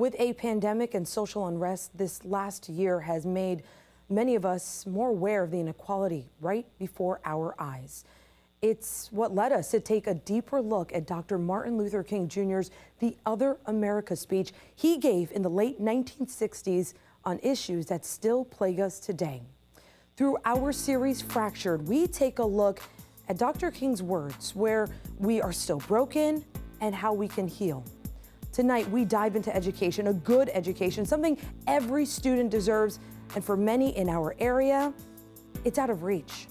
With a pandemic and social unrest, this last year has made many of us more aware of the inequality right before our eyes. It's what led us to take a deeper look at Dr. Martin Luther King Jr.'s The Other America speech he gave in the late 1960s on issues that still plague us today. Through our series Fractured, we take a look at Dr. King's words, where we are still broken and how we can heal. Tonight, we dive into education, a good education, something every student deserves, and for many in our area, it's out of reach.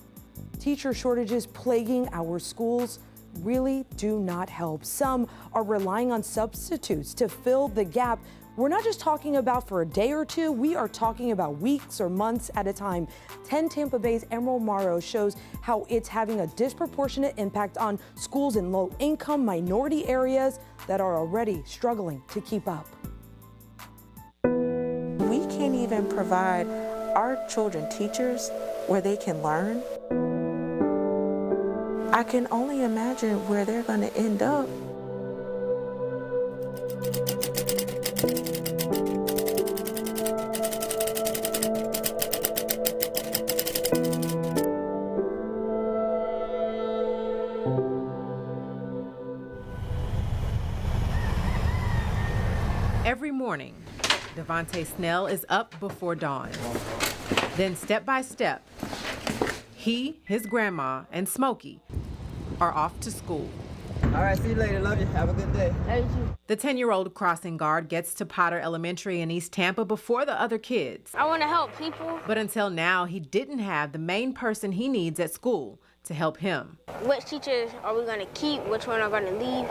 Teacher shortages plaguing our schools really do not help. Some are relying on substitutes to fill the gap. We're not just talking about for a day or two, we are talking about weeks or months at a time. 10 Tampa Bay's Emerald Morrow shows how it's having a disproportionate impact on schools in low-income minority areas that are already struggling to keep up. We can't even provide our children teachers where they can learn. I can only imagine where they're going to end up. Every morning, Devontae Snell is up before dawn. Then step by step, he, his grandma, and Smokey are off to school. All right, see you later. Love you. Have a good day. The 10-year-old crossing guard gets to Potter Elementary in East Tampa before the other kids. I want to help people. But until now, he didn't have the main person he needs at school to help him. Which teachers are we going to keep? Which one are going to leave?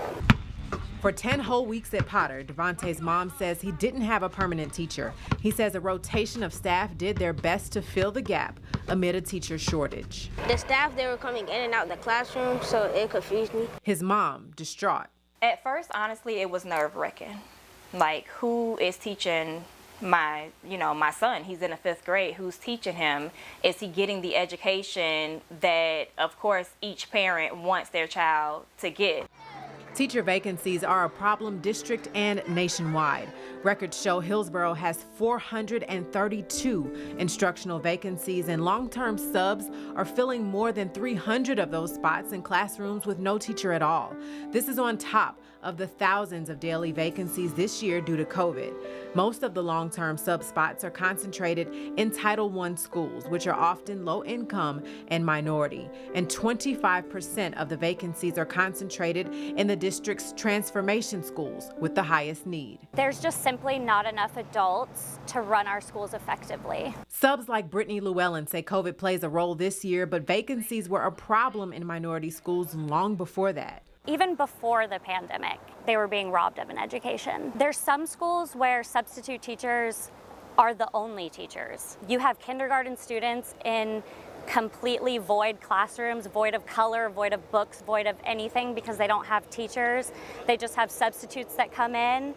For 10 whole weeks at Potter, Devontae's mom says he didn't have a permanent teacher. He says a rotation of staff did their best to fill the gap amid a teacher shortage. The staff, they were coming in and out the classroom, so it confused me. His mom, distraught. At first, honestly, it was nerve-wracking. Like, who is teaching my son? He's in the 5th grade. Who's teaching him? Is he getting the education that, of course, each parent wants their child to get? Teacher vacancies are a problem district and nationwide. Records show Hillsborough has 432 instructional vacancies, and long-term subs are filling more than 300 of those spots in classrooms with no teacher at all. This is on top of the thousands of daily vacancies this year due to COVID. Most of the long-term sub spots are concentrated in Title I schools, which are often low income and minority. And 25% of the vacancies are concentrated in the district's transformation schools with the highest need. There's just simply not enough adults to run our schools effectively. Subs like Brittany Llewellyn say COVID plays a role this year, but vacancies were a problem in minority schools long before that. Even before the pandemic, they were being robbed of an education. There's some schools where substitute teachers are the only teachers. You have kindergarten students in completely void classrooms, void of color, void of books, void of anything because they don't have teachers. They just have substitutes that come in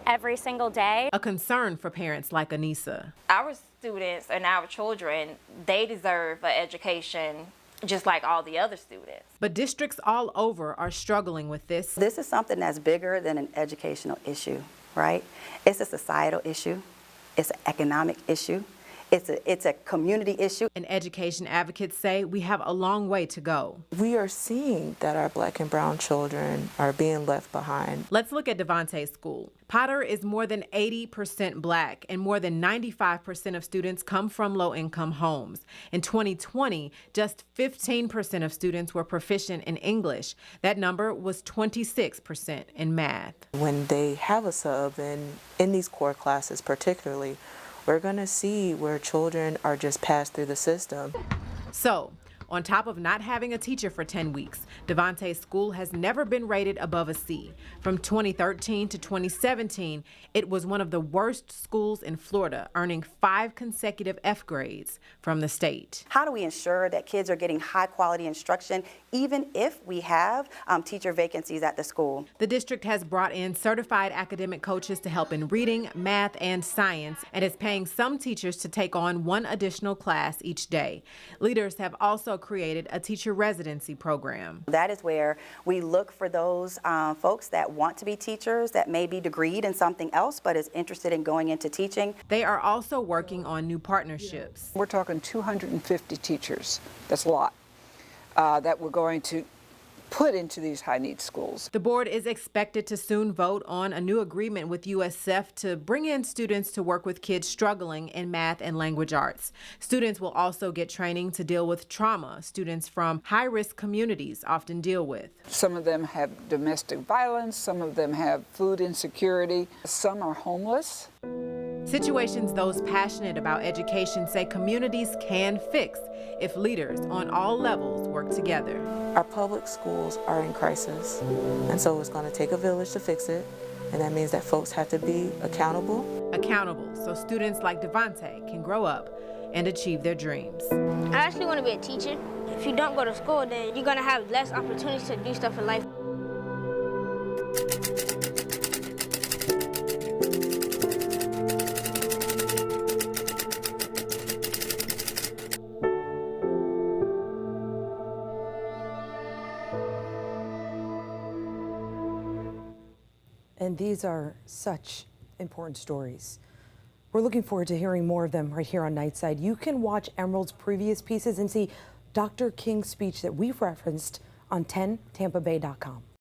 every single day. A concern for parents like Anissa. Our students and our children, they deserve an education just like all the other students. But districts all over are struggling with this. This is something that's bigger than an educational issue, right? It's a societal issue. It's an economic issue. It's a community issue. And education advocates say we have a long way to go. We are seeing that our Black and brown children are being left behind. Let's look at Devontae's school. Potter is more than 80% Black, and more than 95% of students come from low-income homes. In 2020, just 15% of students were proficient in English. That number was 26% in math. When they have a sub, and in these core classes particularly, we're going to see where children are just passed through the system. So, on top of not having a teacher for 10 weeks, Devontae's school has never been rated above a C. From 2013 to 2017, it was one of the worst schools in Florida, earning 5 consecutive F grades from the state. How do we ensure that kids are getting high quality instruction, even if we have teacher vacancies at the school? The district has brought in certified academic coaches to help in reading, math, and science, and is paying some teachers to take on 1 additional class each day. Leaders have also created a teacher residency program. That is where we look for those folks that want to be teachers, that may be degreed in something else, but is interested in going into teaching. They are also working on new partnerships. We're talking 250 teachers, that's a lot, that we're going to put into these high-need schools. The board is expected to soon vote on a new agreement with USF to bring in students to work with kids struggling in math and language arts. Students will also get training to deal with trauma students from high-risk communities often deal with. Some of them have domestic violence, some of them have food insecurity, some are homeless. Situations those passionate about education say communities can fix if leaders on all levels work together. Our public schools are in crisis, and so it's going to take a village to fix it, and that means that folks have to be accountable. Accountable so students like Devontae can grow up and achieve their dreams. I actually want to be a teacher. If you don't go to school, then you're going to have less opportunities to do stuff in life. And these are such important stories. We're looking forward to hearing more of them right here on Nightside. You can watch Emerald's previous pieces and see Dr. King's speech that we've referenced on 10tampabay.com.